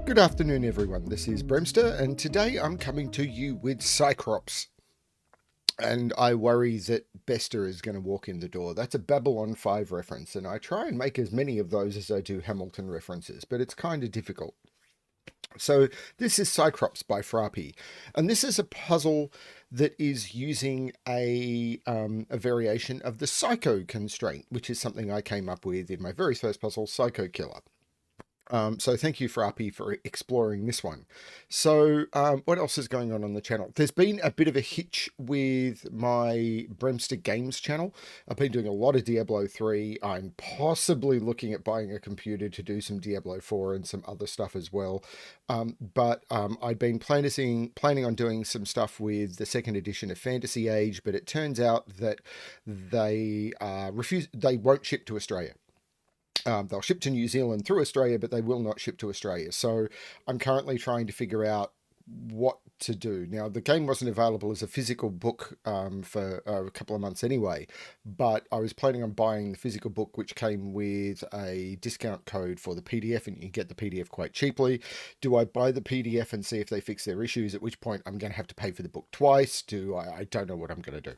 Good afternoon, everyone. This is Bremster, and today I'm coming to you with Psikrops. And I worry that Bester is going to walk in the door. That's a Babylon 5 reference, and I try and make as many of those as I do Hamilton references, but it's kind of difficult. So this is Psikrops by Frappi, and this is a puzzle that is using a variation of the Psycho constraint, which is something I came up with in my very first puzzle, Psycho Killer. So thank you, Frappy, for exploring this one. So what else is going on the channel? There's been a bit of a hitch with my Bremster Games channel. I've been doing a lot of Diablo 3. I'm possibly looking at buying a computer to do some Diablo 4 and some other stuff as well. But I've been planning on doing some stuff with the second edition of Fantasy Age, but it turns out that they won't ship to Australia. They'll ship to New Zealand through Australia, but they will not ship to Australia. So I'm currently trying to figure out what to do. Now, the game wasn't available as a physical book for a couple of months anyway, but I was planning on buying the physical book, which came with a discount code for the PDF, and you get the PDF quite cheaply. Do I buy the PDF and see if they fix their issues, at which point I'm going to have to pay for the book twice? I don't know what I'm going to do.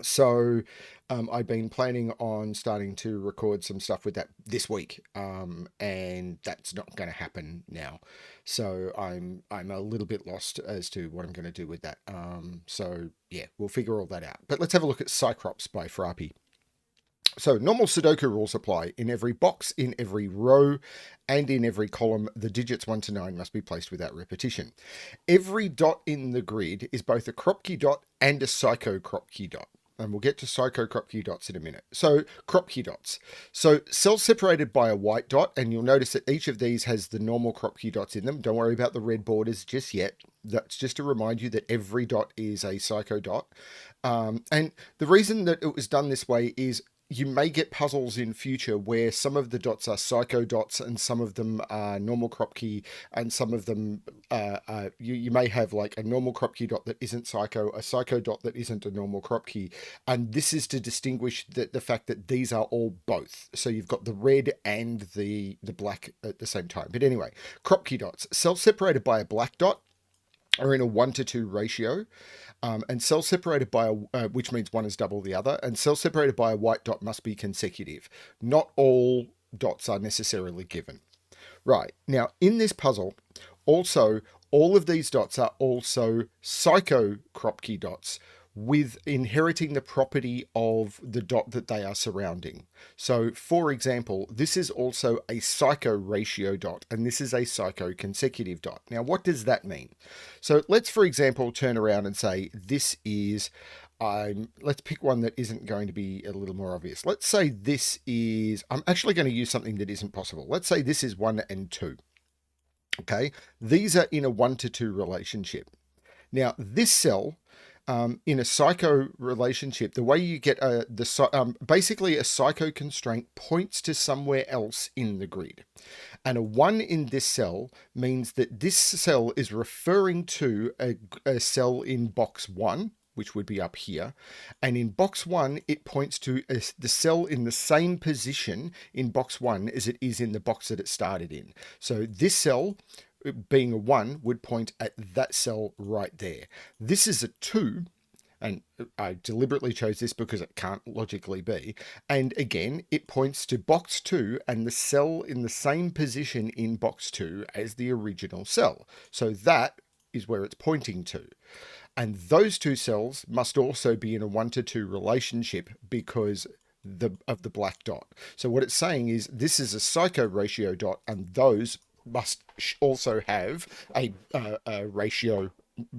So I've been planning on starting to record some stuff with that this week, and that's not going to happen now. So I'm a little bit lost as to what I'm going to do with that. So yeah, we'll figure all that out. But let's have a look at Psikrops by Frappy. So normal Sudoku rules apply. In every box, in every row, and in every column, the digits 1 to 9 must be placed without repetition. Every dot in the grid is both a Kropki dot and a Psycho Kropki dot. And we'll get to Psycho Kropki Dots in a minute. So, Kropki Dots. So, cells separated by a white dot, and you'll notice that each of these has the normal Kropki Dots in them. Don't worry about the red borders just yet. That's just to remind you that every dot is a Psycho dot. And the reason that it was done this way is you may get puzzles in future where some of the dots are Psycho dots and some of them are normal Kropki, and some of them you may have like a normal Kropki dot that isn't Psycho, a Psycho dot that isn't a normal Kropki, and this is to distinguish the fact that these are all both. So you've got the red and the black at the same time. But anyway, Kropki dots, cells separated by a black dot, are in a 1 to 2 ratio, and cells separated by which means one is double the other, and cells separated by a white dot must be consecutive. Not all dots are necessarily given. Right, now in this puzzle, also all of these dots are also Psycho Kropki dots, with inheriting the property of the dot that they are surrounding. So, for example, this is also a Psycho ratio dot, and this is a Psycho consecutive dot. Now, what does that mean? So, let's, for example, turn around and say this is, let's pick one that isn't going to be a little more obvious. Let's say this is, I'm actually going to use something that isn't possible. Let's say this is 1 and 2. Okay, these are in a 1 to 2 relationship. Now, this cell, in a Psycho relationship, the way you get basically a Psycho constraint points to somewhere else in the grid. And a 1 in this cell means that this cell is referring to a cell in box 1, which would be up here. And in box 1, it points to the cell in the same position in box 1 as it is in the box that it started in. So this cell, being a 1, would point at that cell right there. This is a 2, and I deliberately chose this because it can't logically be. And again, it points to box 2 and the cell in the same position in box 2 as the original cell. So that is where it's pointing to. And those two cells must also be in a 1 to 2 relationship because of the black dot. So what it's saying is this is a Psycho ratio dot, and those must also have a ratio,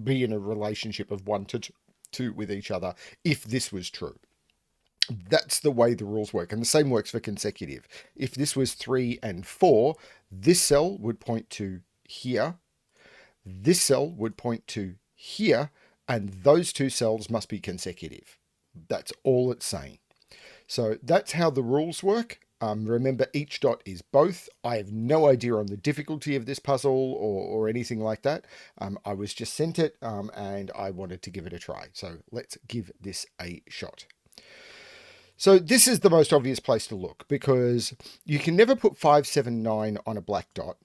be in a relationship of 1 to 2 with each other, if this was true. That's the way the rules work. And the same works for consecutive. If this was 3 and 4, this cell would point to here, this cell would point to here, and those two cells must be consecutive. That's all it's saying. So that's how the rules work. Remember, each dot is both. I have no idea on the difficulty of this puzzle or anything like that. I was just sent it and I wanted to give it a try. So let's give this a shot. So this is the most obvious place to look, because you can never put 5, 7, 9 on a black dot.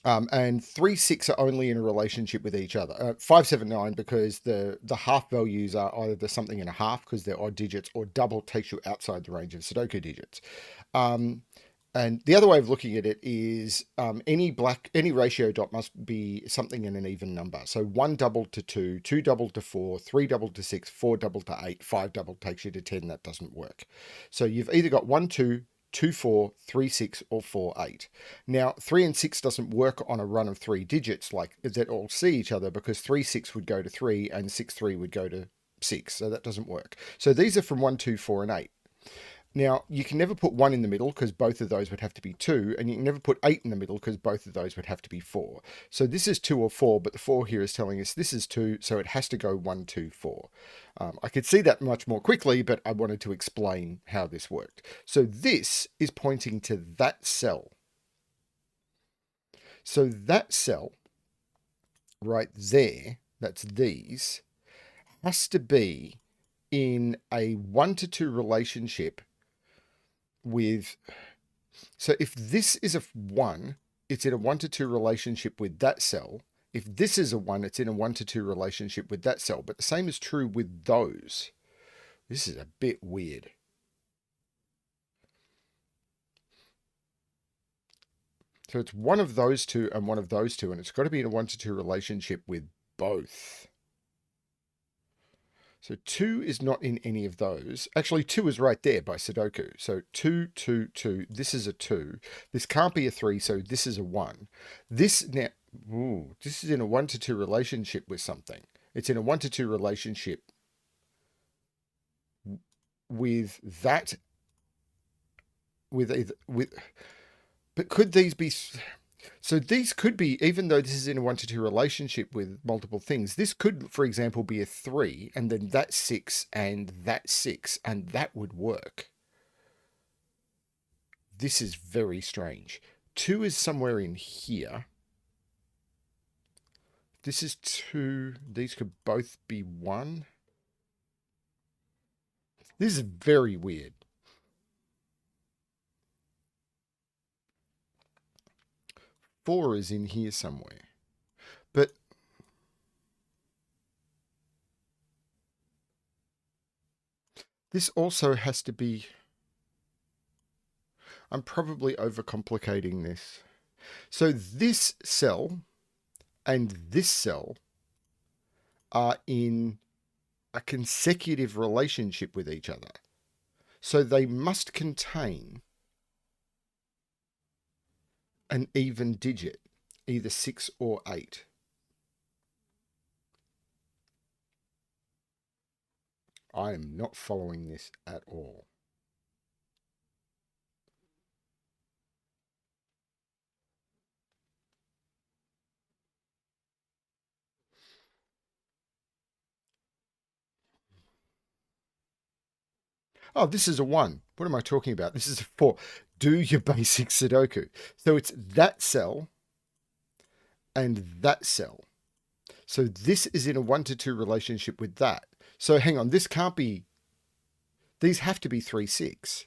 And 3, 6 are only in a relationship with each other. 5, 7, 9 because the half values are either the something and a half because they're odd digits, or double takes you outside the range of Sudoku digits. And the other way of looking at it is any ratio dot must be something in an even number. So 1 doubled to 2, 2 doubled to 4, 3 doubled to 6, 4 doubled to 8, 5 doubled takes you to 10. That doesn't work. So you've either got 1, 2, 2, 4, 3, 6, or 4, 8. Now, 3 and 6 doesn't work on a run of 3 digits like that all see each other, because 3, 6 would go to 3 and 6, 3 would go to 6. So that doesn't work. So these are from 1, 2, 4, and 8. Now, you can never put 1 in the middle because both of those would have to be 2, and you can never put 8 in the middle because both of those would have to be 4. So this is 2 or 4, but the 4 here is telling us this is 2, so it has to go 1, 2, 4. I could see that much more quickly, but I wanted to explain how this worked. So this is pointing to that cell. So that cell right there, that's these, has to be in a 1 to 2 relationship with, so if this is a 1, it's in a 1 to 2 relationship with that cell. If this is a 1, it's in a 1 to 2 relationship with that cell. But the same is true with those. This is a bit weird. So it's one of those two and one of those two, and it's got to be in a 1 to 2 relationship with both. So 2 is not in any of those. Actually, 2 is right there by Sudoku. So 2, 2, 2. This is a 2. This can't be a 3, so this is a 1. This now, this is in a 1 to 2 relationship with something. It's in a 1 to 2 relationship with that. But could these be? So these could be, even though this is in a 1 to 2 relationship with multiple things, this could, for example, be a 3, and then that's 6, and that's 6, and that would work. This is very strange. 2 is somewhere in here. This is 2. These could both be 1. This is very weird. Four is in here somewhere. But this also has to be... I'm probably overcomplicating this. So this cell and this cell are in a consecutive relationship with each other. So they must contain an even digit, either 6 or 8. I am not following this at all. Oh, this is a 1. What am I talking about? This is a 4. Do your basic Sudoku. So it's that cell and that cell. So this is in a 1 to 2 relationship with that. So hang on, this can't be... These have to be 3, 6.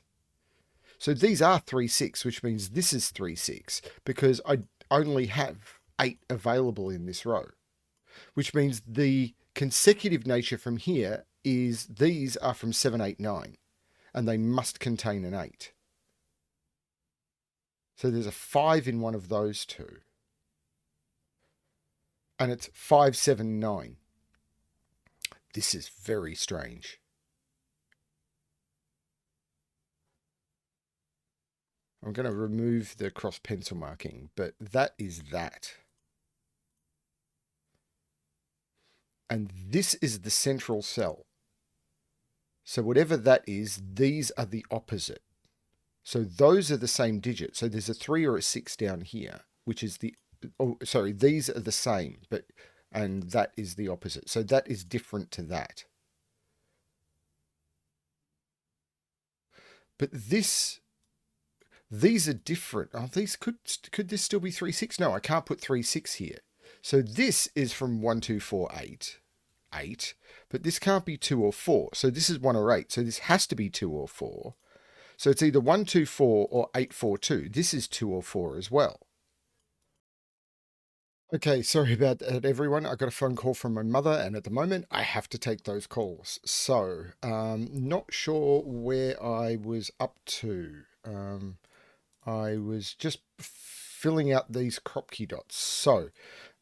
So these are 3, 6, which means this is 3, 6, because I only have 8 available in this row, which means the consecutive nature from here is these are from 7, 8, 9, and they must contain an 8. So there's a 5 in one of those two. And it's 5, 7, 9. This is very strange. I'm going to remove the cross pencil marking, but that is that. And this is the central cell. So whatever that is, these are the opposite. So those are the same digit. So there's a 3 or a 6 down here, which is the... Oh, sorry, these are the same, but... And that is the opposite. So that is different to that. But this... These are different. Oh, these could this still be 3, 6? No, I can't put 3, 6 here. So this is from 1, 2, 4, 8. 8. But this can't be 2 or 4. So this is 1 or 8. So this has to be 2 or 4. So it's either 1, 2, 4 or 8, 4, 2. This is 2 or 4 as well. Okay, sorry about that, everyone. I got a phone call from my mother, and at the moment, I have to take those calls. So, not sure where I was up to. I was just filling out these Kropki dots. So,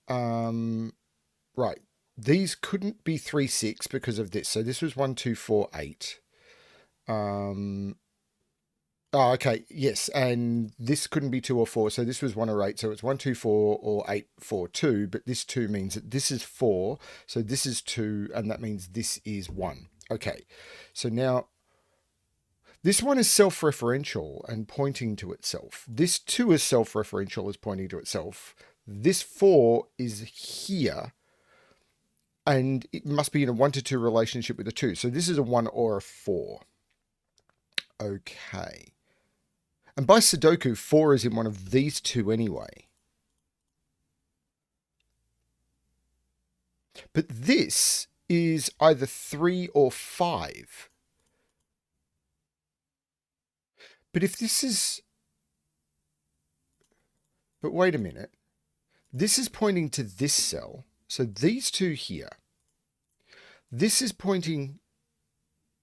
right, these couldn't be 3, 6 because of this. So this was 1, 2, 4, 8. Oh, okay. Yes, and this couldn't be 2 or 4, so this was 1 or 8. So it's 1, 2, 4 or 8, 4, 2. But this 2 means that this is 4, so this is 2, and that means this is 1. Okay, so now this one is self-referential and pointing to itself. This 2 is self-referential, is pointing to itself. This 4 is here, and it must be in a 1 to 2 relationship with a 2. So this is a 1 or a 4. Okay. And by Sudoku, 4 is in one of these two anyway. But this is either 3 or 5. But if this is... But wait a minute. This is pointing to this cell. So these two here. This is pointing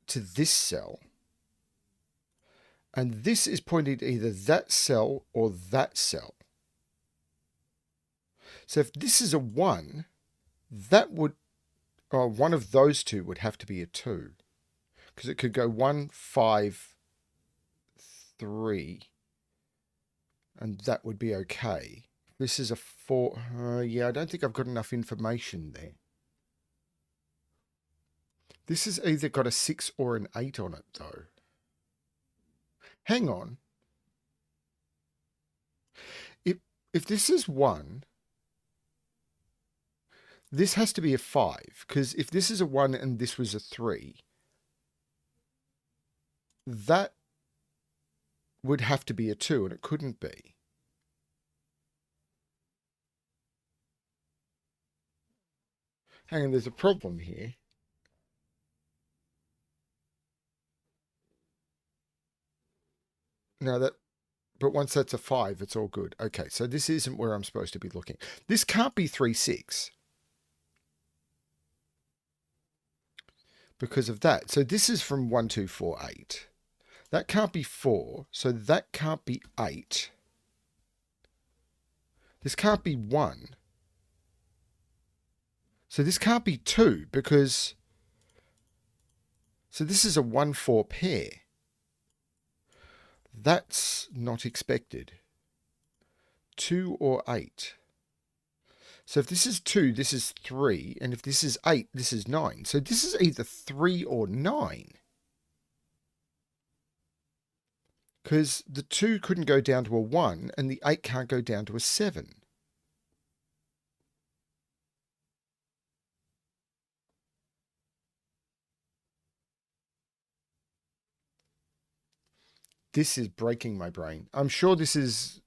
to this cell. And this is pointing to either that cell or that cell. So if this is a 1, that would... one of those two would have to be a 2. Because it could go 1, 5, 3. And that would be okay. This is a 4. Yeah, I don't think I've got enough information there. This has either got a 6 or an 8 on it, though. Hang on. If this is 1, this has to be a 5. Because if this is a 1 and this was a 3, that would have to be a 2, and it couldn't be. Hang on, there's a problem here. Now that... But once that's a 5, it's all good. Okay, so this isn't where I'm supposed to be looking. This can't be 3, 6. Because of that. So this is from 1, 2, 4, 8. That can't be 4, so that can't be 8. This can't be 1. So this can't be 2 because... So this is a 1, 4 pair. That's not expected. 2 or 8. So if this is 2, this is 3. And if this is 8, this is 9. So this is either 3 or 9. Because the 2 couldn't go down to a 1 and the 8 can't go down to a 7. This is breaking my brain. I'm sure this is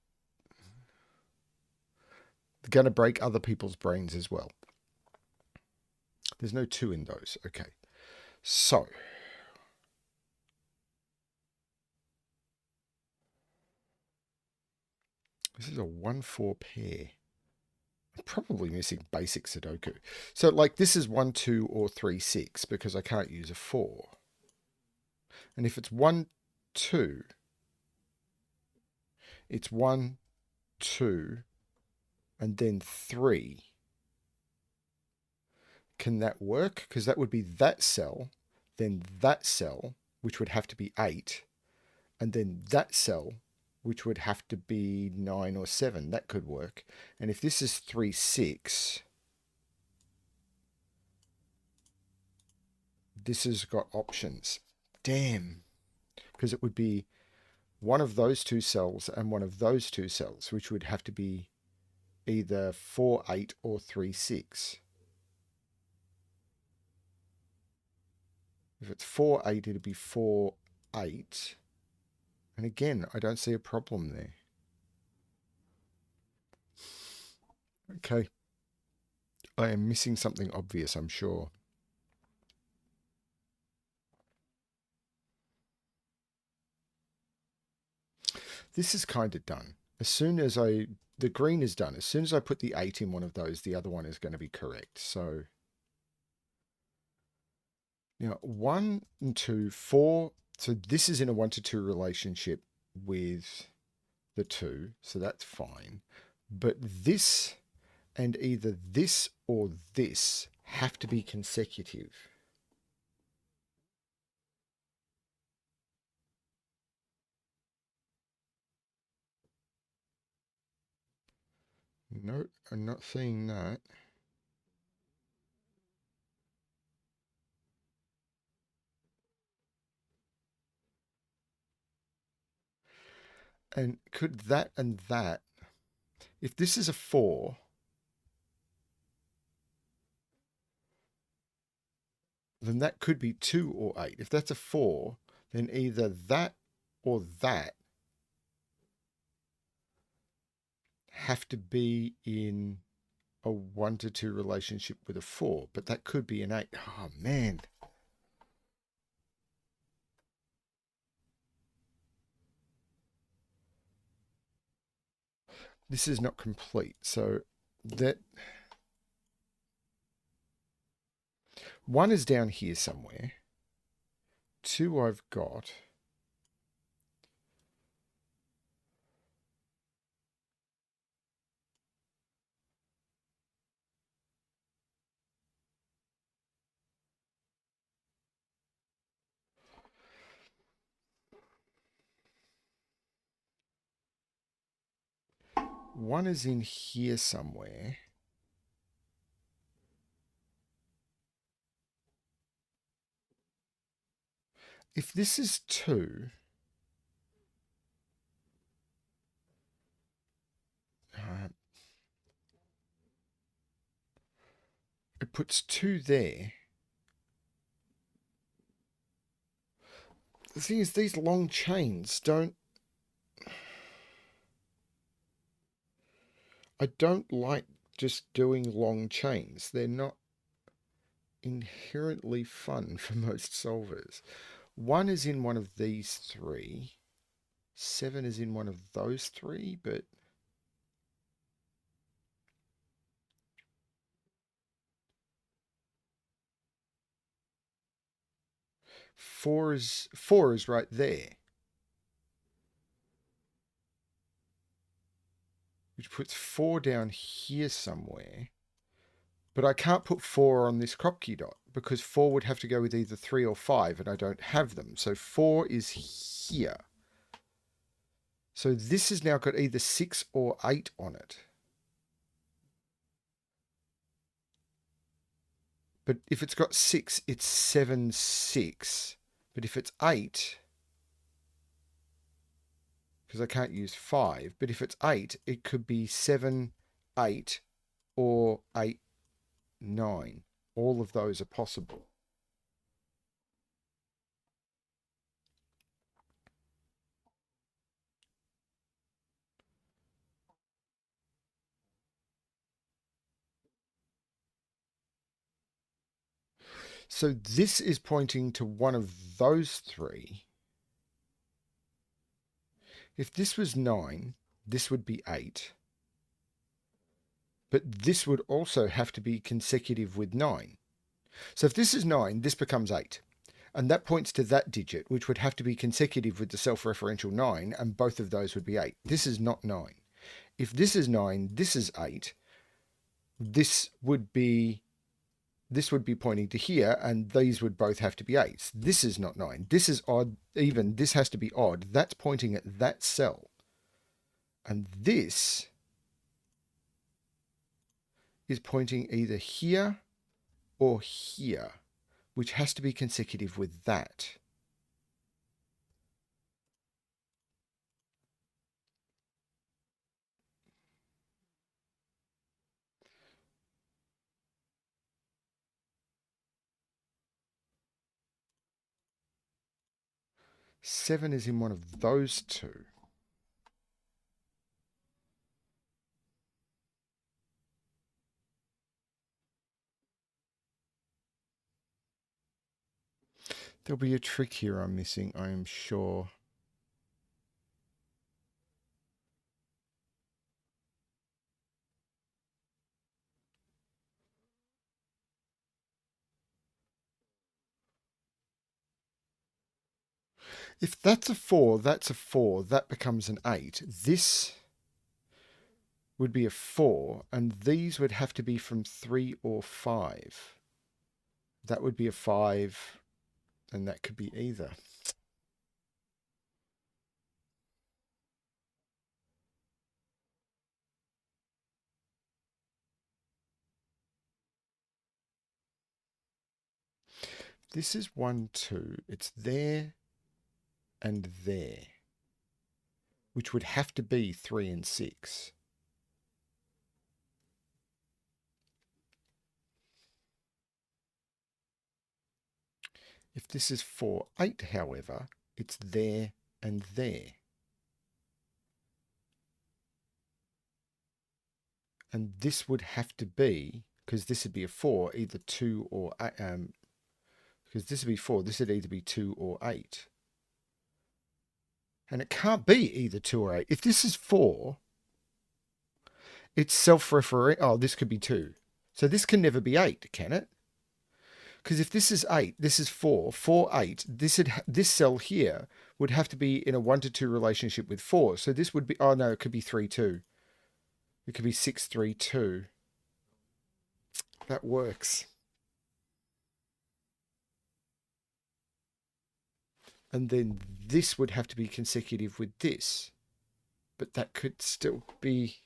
going to break other people's brains as well. There's no 2 in those. Okay. So... This is a 1, 4 pair. I'm probably missing basic Sudoku. So like this is 1, 2 or 3, 6 because I can't use a 4. And if it's 1, 2, it's 1, 2, and then 3. Can that work? Because that would be that cell, then that cell, which would have to be 8, and then that cell, which would have to be 9 or 7. That could work. And if this is 3, 6, this has got options. Damn. Because it would be one of those two cells and one of those two cells, which would have to be either 4, 8 or 3, 6. If it's 4, 8, it'd be 4, 8. And again, I don't see a problem there. Okay. I am missing something obvious, I'm sure. This is kind of done. As soon as I the green is done. As soon as I put the 8 in one of those, the other one is going to be correct. So now 1 and 2, 4. So this is in a 1 to 2 relationship with the 2. So that's fine. But this and either this or this have to be consecutive. No, I'm not seeing that. And could that and that, if this is a 4, then that could be 2 or 8. If that's a 4, then either that or that have to be in a 1 to 2 relationship with a 4, but that could be an 8. Oh, man. This is not complete. So that 1 is down here somewhere. 2 I've got. One is in here somewhere. If this is 2, it puts 2 there. The thing is, these long chains don't... I don't like just doing long chains. They're not inherently fun for most solvers. 1 is in one of these 3. 7 is in one of those 3, but... Four is right there. Which puts 4 down here somewhere. But I can't put 4 on this Kropki dot because 4 would have to go with either 3 or 5 and I don't have them. So 4 is here. So this has now got either 6 or 8 on it. But if it's got 6, it's 7, 6. But if it's 8, because I can't use 5, but if it's 8, it could be 7, 8, or 8, 9. All of those are possible. So this is pointing to one of those 3. If this was 9, this would be 8. But this would also have to be consecutive with 9. So if this is 9, this becomes 8. And that points to that digit, which would have to be consecutive with the self-referential 9, and both of those would be 8. This is not 9. If this is 9, this is 8. This would be pointing to here, and these would both have to be 8s. This is not 9. This is odd, even. This has to be odd. That's pointing at that cell. And this is pointing either here or here, which has to be consecutive with that. Seven is in one of those 2. There'll be a trick here I'm missing, I am sure. If that's a 4, that's a 4. That becomes an 8. This would be a 4, and these would have to be from 3 or 5. That would be a 5, and that could be either. This is 1, 2. It's there and there, which would have to be 3 and 6. If this is 4, 8, however, it's there and there. And this would have to be, because this would be a 4, either 2 or, because this would be 4, this would either be 2 or 8. And it can't be either 2 or 8. If this is 4, it's self-referring. Oh, this could be 2. So this can never be 8, can it? Because if this is 8, this is 4, 4, 8, this cell here would have to be in a 1 to 2 relationship with 4. So this would be, oh no, it could be 3, 2. It could be 6, 3, 2. That works. And then this would have to be consecutive with this. But that could still be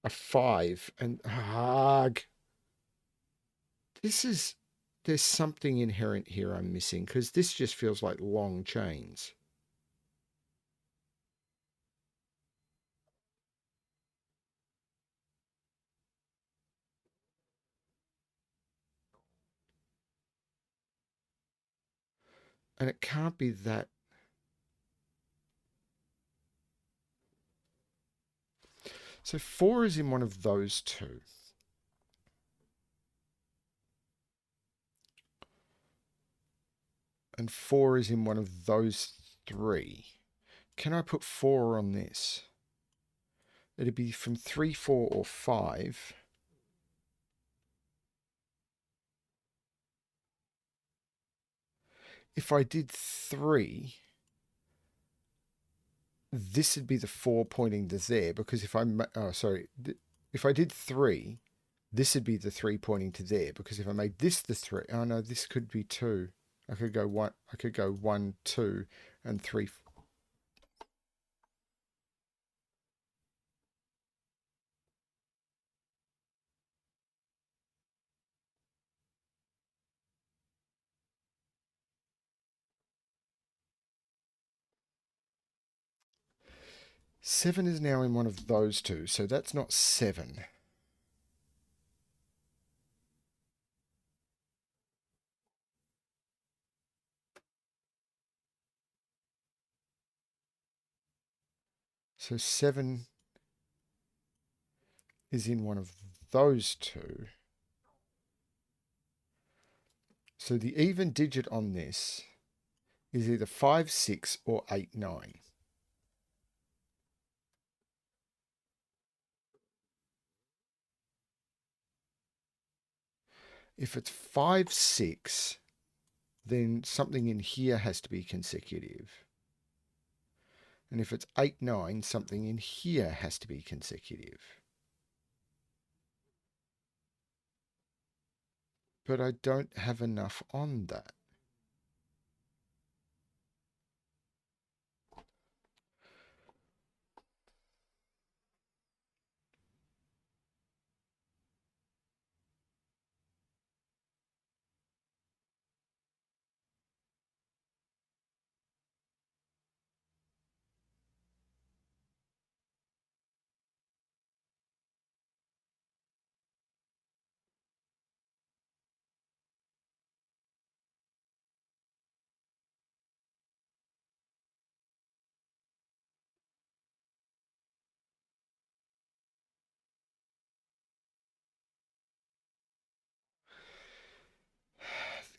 a 5. And there's something inherent here I'm missing, because this just feels like long chains. And it can't be that. So 4 is in one of those two. And 4 is in one of those 3. Can I put 4 on this? It'd be from 3, 4, or 5. If I did 3, this would be the 4 pointing to there, because if if I did 3, this would be the 3 pointing to there, because if I made this the 3, oh no, this could be 2. I could go 1, 2, and 3. Seven is now in one of those two, so that's not 7. So 7 is in one of those two. So the even digit on this is either 5, 6, or 8, 9. If it's 5, 6, then something in here has to be consecutive. And if it's 8, 9, something in here has to be consecutive. But I don't have enough on that.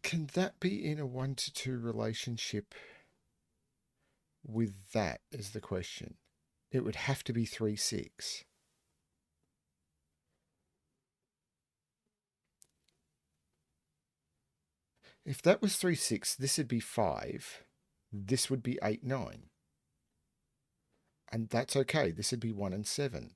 Can that be in a 1 to 2 relationship with that is the question. It would have to be 3, 6. If that was 3, 6, this would be 5. This would be 8, 9. And that's okay. This would be 1 and 7.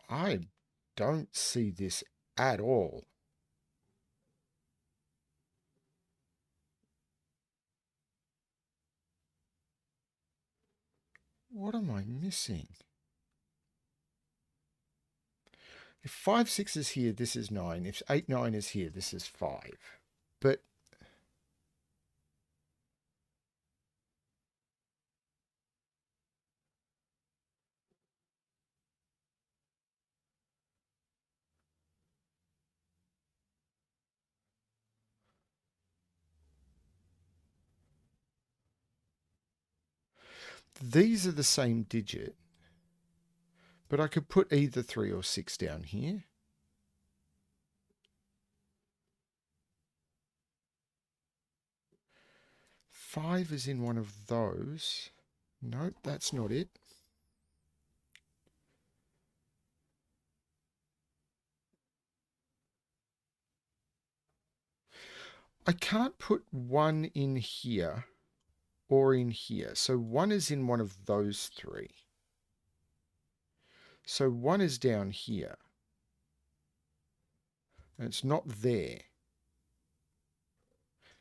I don't see this at all. What am I missing? If 5, 6 is here, this is 9. If 8, 9 is here, this is 5. But these are the same digit. But I could put either 3 or 6 down here. Five is in one of those. Nope, that's not it. I can't put 1 in here or in here. So 1 is in one of those 3. So 1 is down here. And it's not there.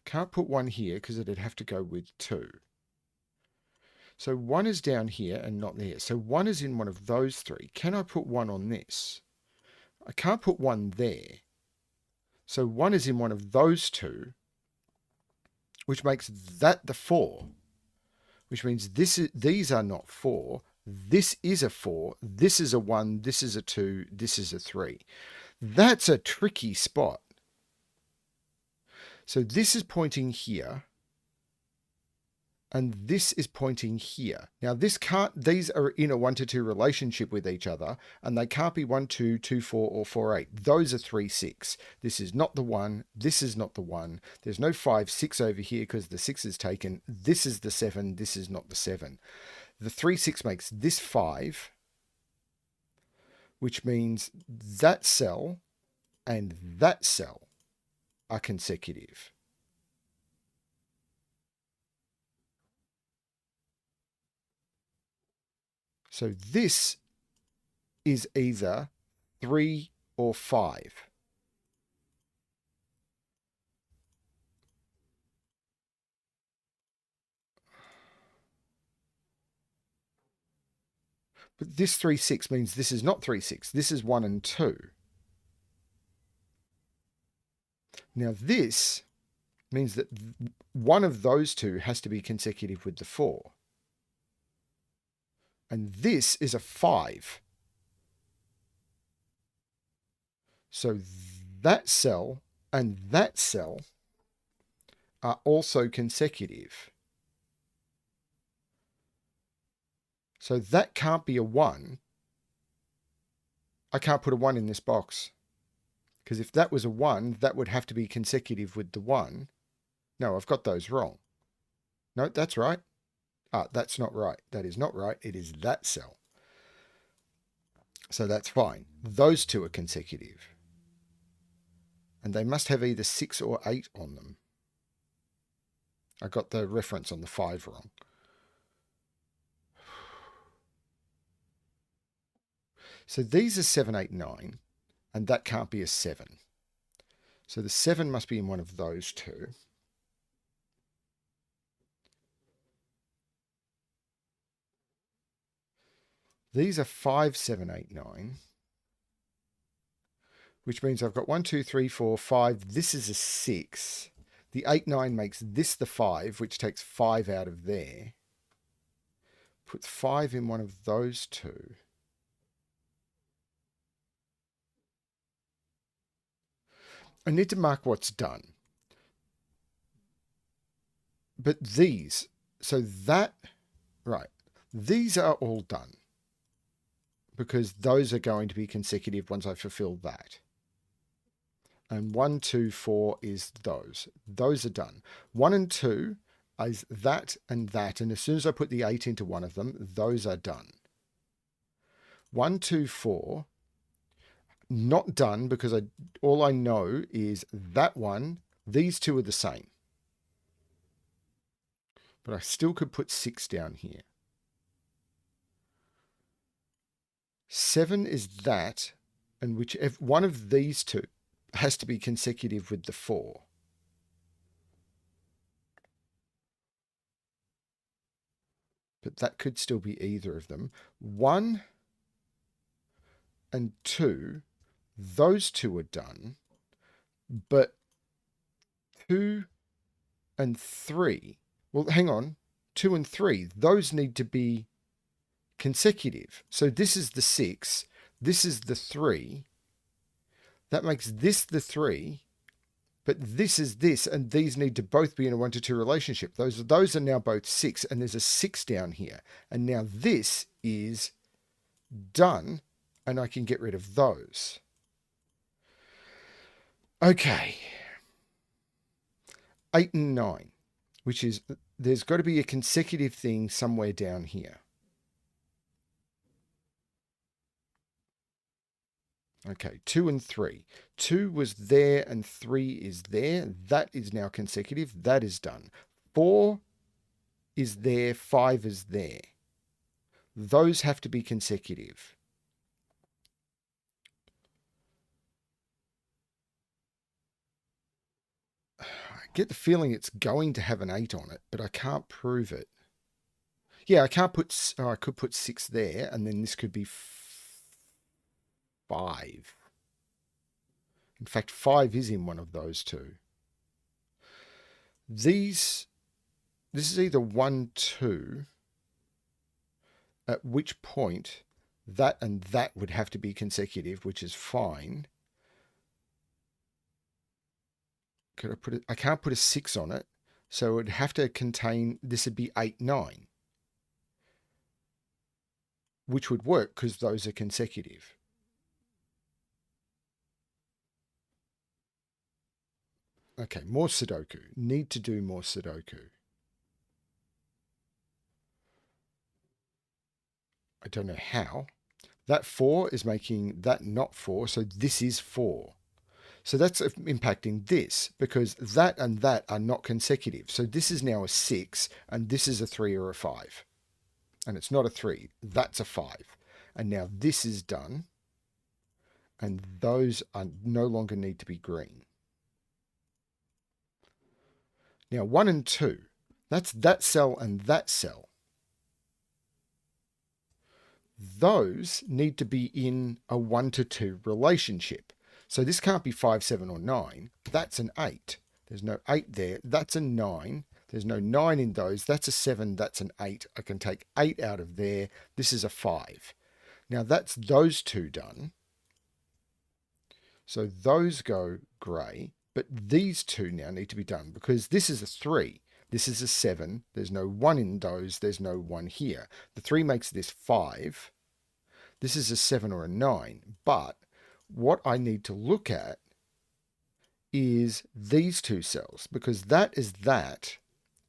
Can't put 1 here because it'd have to go with 2. So 1 is down here and not there. So 1 is in one of those 3. Can I put 1 on this? I can't put 1 there. So 1 is in one of those 2, which makes that the 4, which means these are not 4. This is a 4. This is a 1. This is a 2. This is a 3. That's a tricky spot. So this is pointing here, and this is pointing here. Now this can't, these are in a 1 to 2 relationship with each other, and they can't be 1, 2, 2, 4, or 4, 8. Those are 3, 6. This is not the 1. This is not the 1. There's no 5, 6 over here because the 6 is taken. This is the 7. This is not the 7. The 3, 6 makes this 5, which means that cell and that cell are consecutive. So this is either 3 or 5. But this 3, 6 means this is not 3, 6. This is 1 and 2. Now this means that one of those 2 has to be consecutive with the 4. And this is a 5. So that cell and that cell are also consecutive. So that can't be a 1. I can't put a 1 in this box. Because if that was a 1, that would have to be consecutive with the 1. No, I've got those wrong. No, that's right. Ah, that's not right. That is not right. It is that cell. So that's fine. Those 2 are consecutive. And they must have either 6 or 8 on them. I got the reference on the 5 wrong. So these are 7, 8, 9, and that can't be a 7. So the 7 must be in one of those 2. These are 5, 7, 8, 9, which means I've got 1, 2, 3, 4, 5. This is a 6. The 8, 9 makes this the 5, which takes 5 out of there. Puts 5 in one of those 2. I need to mark what's done. But these, so that, right, these are all done. Because those are going to be consecutive once I fulfill that. And 1, 2, 4 is those. Those are done. 1 and 2 is that and that. And as soon as I put the 8 into one of them, those are done. 1, 2, 4. Not done because all I know is that one, these two are the same. But I still could put 6 down here. 7 is that, and whichever one of these two has to be consecutive with the 4. But that could still be either of them. 1 and 2, those two are done. But 2 and 3, well, hang on. 2 and 3, those need to be consecutive. So this is the 6, this is the 3. That makes this the 3, but this is this, and these need to both be in a 1 to 2 relationship. Those are now both 6, and there's a 6 down here. And now this is done, and I can get rid of those. Okay. 8 and 9, which is, there's got to be a consecutive thing somewhere down here. Okay, 2 and 3. 2 was there and 3 is there. That is now consecutive. That is done. 4 is there. 5 is there. Those have to be consecutive. I get the feeling it's going to have an 8 on it, but I can't prove it. Yeah, I can't put... Oh, I could put 6 there, and then this could be 5. In fact, 5 is in one of those two. This is either 1, 2, at which point that and that would have to be consecutive, which is fine. Could I put it? I can't put a 6 on it, so it would have to contain, this would be 8, 9, which would work because those are consecutive. Okay, more Sudoku. Need to do more Sudoku. I don't know how. That 4 is making that not 4, so this is 4. So that's impacting this, because that and that are not consecutive. So this is now a 6, and this is a 3 or a 5. And it's not a 3, that's a 5. And now this is done, and those are no longer need to be green. Now 1 and 2, that's that cell and that cell. Those need to be in a 1 to 2 relationship. So this can't be 5, 7, or 9. That's an 8. There's no 8 there. That's a 9. There's no 9 in those. That's a 7. That's an 8. I can take 8 out of there. This is a 5. Now that's those two done. So those go grey. But these two now need to be done because this is a 3. This is a 7. There's no 1 in those. There's no 1 here. The 3 makes this 5. This is a 7 or a 9. But what I need to look at is these two cells, because that is that,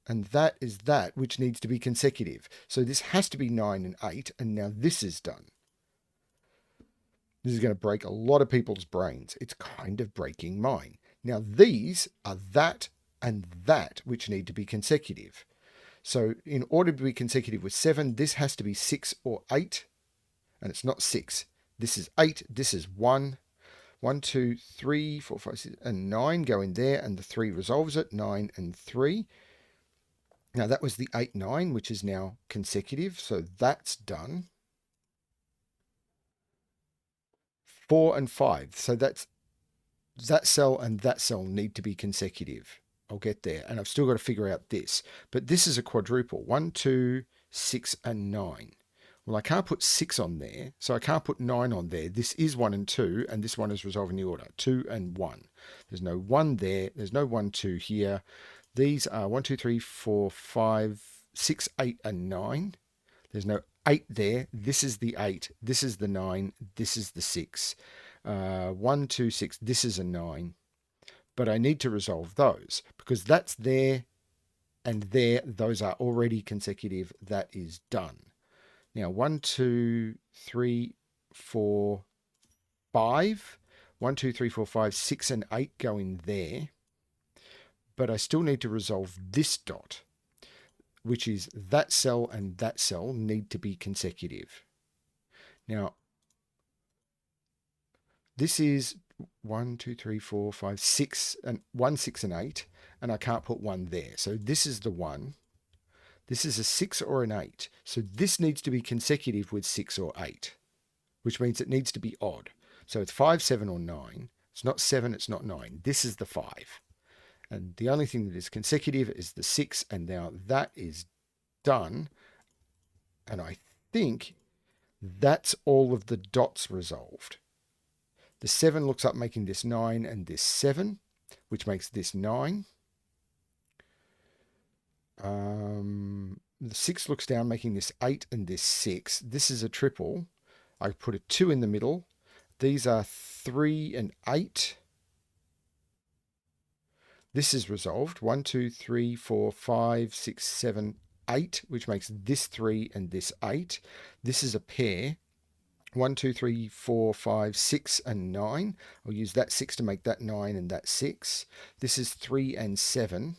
and that is that, which needs to be consecutive. So this has to be 9 and 8, and now this is done. This is going to break a lot of people's brains. It's kind of breaking mine. Now these are that and that, which need to be consecutive. So in order to be consecutive with 7, this has to be 6 or 8, and it's not 6. This is 8, this is 1. 1, 2, 3, 4, 5, 6, and 9 go in there, and the 3 resolves it, 9 and 3. Now that was the 8, 9, which is now consecutive, so that's done. 4 and 5, so that's that cell and that cell need to be consecutive. I'll get there, and I've still got to figure out this. But this is a quadruple, 1, 2, 6, and 9. Well, I can't put 6 on there, so I can't put 9 on there. This is 1 and 2, and this one is resolving the order, 2 and 1. There's no 1 there. There's no 1, 2 here. These are 1, 2, 3, 4, 5, 6, 8, and 9. There's no 8 there. This is the 8. This is the 9. This is the 6. 1, 2, 6. This is a 9. But I need to resolve those, because that's there and there. Those are already consecutive. That is done. Now, 1, 2, 3, 4, 5. 1, 2, 3, 4, 5, 6, and 8 go in there. But I still need to resolve this dot, which is that cell and that cell need to be consecutive. Now, this is 1, 2, 3, 4, 5, 6, and 1, 6, and 8, and I can't put 1 there. So this is the 1. This is a 6 or an 8. So this needs to be consecutive with 6 or 8, which means it needs to be odd. So it's 5, 7, or 9. It's not 7, it's not 9. This is the 5. And the only thing that is consecutive is the 6, and now that is done. And I think that's all of the dots resolved. The 7 looks up making this 9 and this 7, which makes this 9. The 6 looks down making this 8 and this 6. This is a triple. I put a 2 in the middle. These are 3 and 8. This is resolved. 1, 2, 3, 4, 5, 6, 7, 8, which makes this 3 and this 8. This is a pair. 1, 2, 3, 4, 5, 6, and 9. I'll use that 6 to make that 9 and that 6. This is 3 and 7.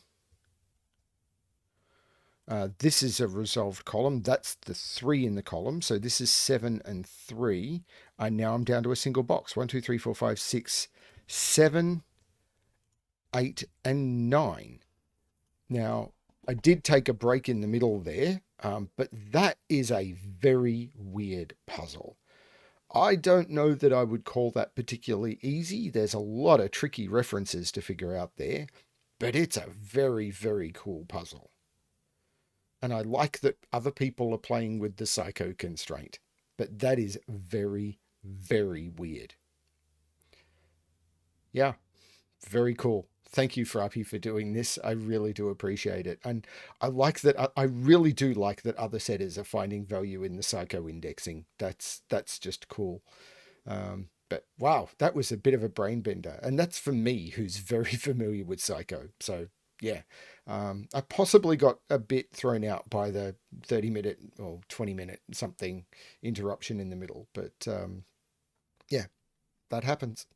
This is a resolved column. That's the 3 in the column. So this is 7 and 3. And now I'm down to a single box. 1, 2, 3, 4, 5, 6, 7, 8, and 9. Now, I did take a break in the middle there, but that is a very weird puzzle. I don't know that I would call that particularly easy. There's a lot of tricky references to figure out there, but it's a very, very cool puzzle. And I like that other people are playing with the Psycho constraint, but that is very, very weird. Yeah, very cool. Thank you, Frappy, for doing this. I really do appreciate it. And I like that. I really do like that other setters are finding value in the Psycho indexing. That's just cool. But wow, that was a bit of a brain bender. And that's for me, who's very familiar with Psycho. So yeah, I possibly got a bit thrown out by the 30-minute or 20-minute something interruption in the middle. But yeah, that happens.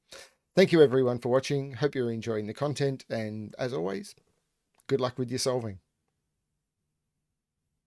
Thank you everyone for watching. Hope you're enjoying the content. And as always, good luck with your solving.